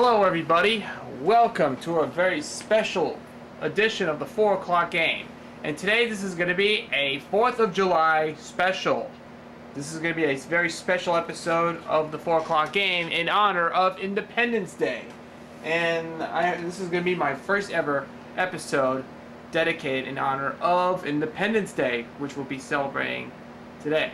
Hello everybody, welcome to a very special edition of the 4 o'clock game. And today this is going to be a 4th of July special. This is going to be a very special episode of the 4 o'clock game in honor of Independence Day. And this is going to be my first ever episode dedicated in honor of Independence Day, which we'll be celebrating today.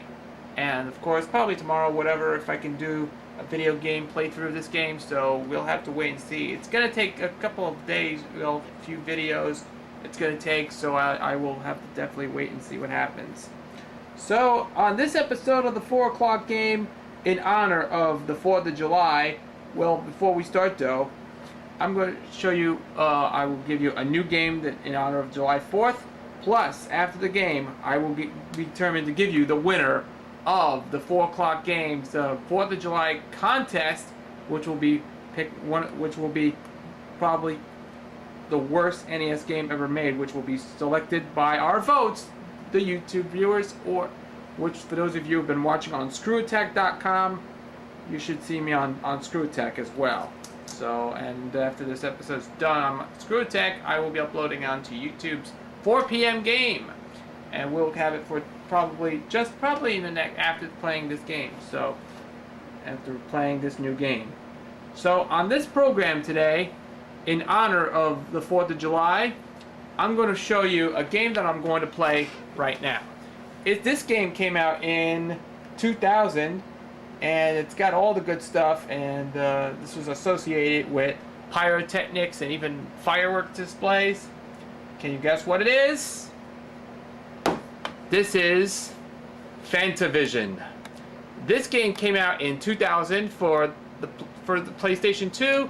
And of course, probably tomorrow, whatever, if I can do a video game playthrough of this game, so we'll have to wait and see. It's going to take a couple of days, a few videos it's going to take, so I will have to definitely wait and see what happens. So, on this episode of the 4 o'clock game, in honor of the 4th of July, well, before we start though, I'm going to show you, I will give you a new game that in honor of July 4th, plus, after the game, I will be determined to give you the winner of the 4 o'clock games, the 4th of July contest, which will be probably the worst NES game ever made, which will be selected by our votes, the YouTube viewers, or which for those of you who have been watching on ScrewAttack.com, you should see me on ScrewAttack as well. So, and after this episode's done on ScrewAttack, I will be uploading onto YouTube's 4 p.m. game, and we'll have it for probably in the next after playing this game. So after playing this new game. So on this program today, in honor of the 4th of July, I'm going to show you a game that I'm going to play right now. This game came out in 2000, and it's got all the good stuff, and this was associated with pyrotechnics and even fireworks displays. Can you guess what it is? This is Fantavision. This game came out in 2000 for the PlayStation 2,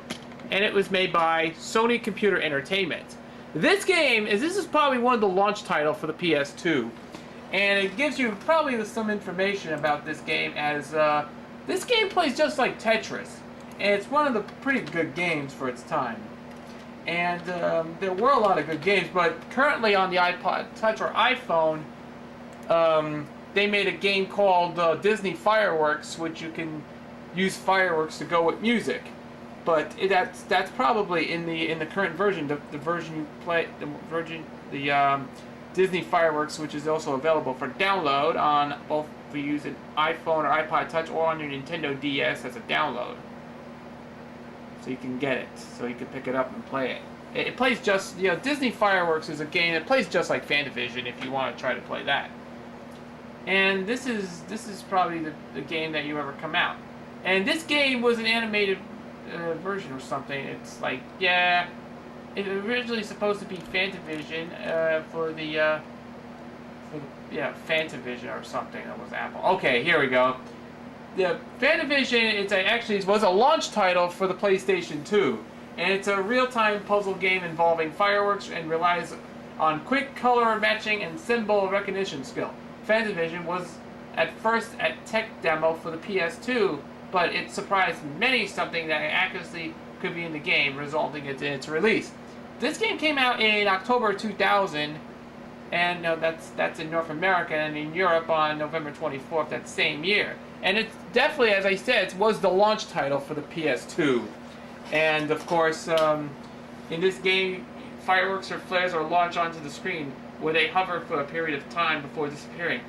and it was made by Sony Computer Entertainment. This is probably one of the launch titles for the PS2, and it gives you probably some information about this game, as this game plays just like Tetris, and it's one of the pretty good games for its time. And there were a lot of good games, but currently on the iPod Touch or iPhone, they made a game called Disney Fireworks, which you can use fireworks to go with music. But that's probably in the current version, the version you play, the Disney Fireworks, which is also available for download on both if you use an iPhone or iPod Touch or on your Nintendo DS as a download. So you can get it, so you can pick it up and play it. It plays just, Disney Fireworks is a game that plays just like Fantavision if you want to try to play that. And this is probably the game that you ever come out. And this game was an animated version or something. It's like, it was originally supposed to be Fantavision Fantavision or something. That was Apple. Okay, here we go. The Fantavision was a launch title for the PlayStation 2, and it's a real-time puzzle game involving fireworks and relies on quick color matching and symbol recognition skill. Fantavision was at first a tech demo for the PS2, but it surprised many something that accuracy could be in the game, resulting in its release. This game came out in October 2000, and that's in North America, and in Europe on November 24th that same year. And it's definitely, as I said, it was the launch title for the PS2. And of course, in this game, fireworks or flares are launched onto the screen, where they hover for a period of time before disappearing.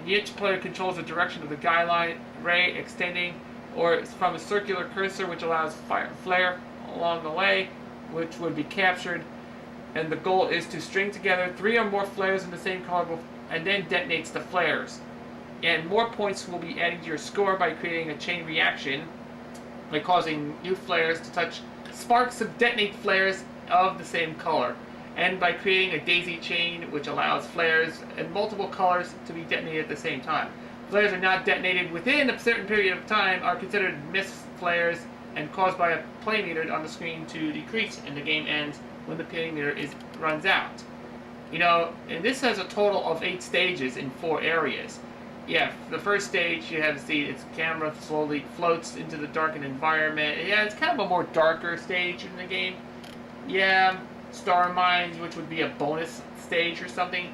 Each player controls the direction of the guideline ray extending, or from a circular cursor, which allows flare along the way, which would be captured. And the goal is to string together 3 or more flares in the same color, and then detonates the flares. And more points will be added to your score by creating a chain reaction, by causing new flares to touch sparks of detonate flares of the same color, and by creating a daisy chain which allows flares in multiple colors to be detonated at the same time. Flares are not detonated within a certain period of time are considered missed flares and caused by a play meter on the screen to decrease, and the game ends when the play meter runs out. And this has a total of 8 stages in 4 areas. The first stage you have to see its camera slowly floats into the darkened environment. It's kind of a more darker stage in the game. Star mines, which would be a bonus stage or something.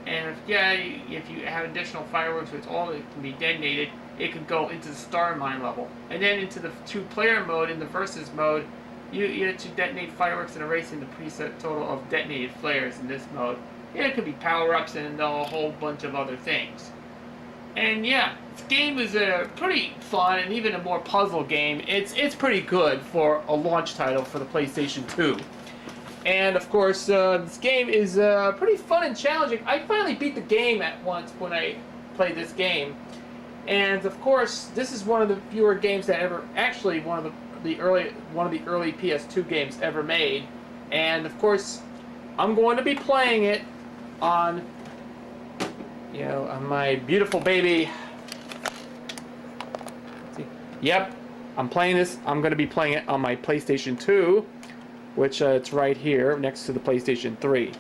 And if you have additional fireworks, which all it can be detonated, it could go into the star mine level. And then into the 2-player mode, in the versus mode, you let you detonate fireworks in a race in the preset total of detonated flares in this mode. Yeah, it could be power-ups and a whole bunch of other things. And yeah, this game is pretty fun and even a more puzzle game. It's pretty good for a launch title for the PlayStation 2. And of course, this game is pretty fun and challenging. I finally beat the game at once when I played this game. And of course, this is one of the fewer games that ever, actually one of the early PS2 games ever made. And of course, I'm going to be playing it on, on my beautiful baby. Let's see. Yep, I'm playing this. I'm going to be playing it on my PlayStation 2, which it's right here next to the PlayStation 3.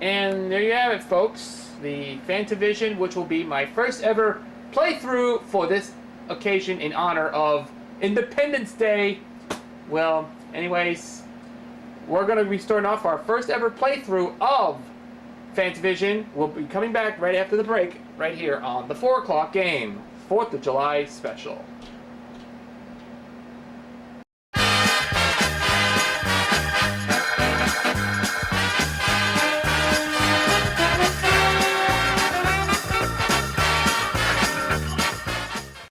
And there you have it, folks. The Fantavision, which will be my first ever playthrough for this occasion in honor of Independence Day. Well, anyways, we're going to be starting off our first ever playthrough of Fantavision. We'll be coming back right after the break, right here on the 4 o'clock game, 4th of July special.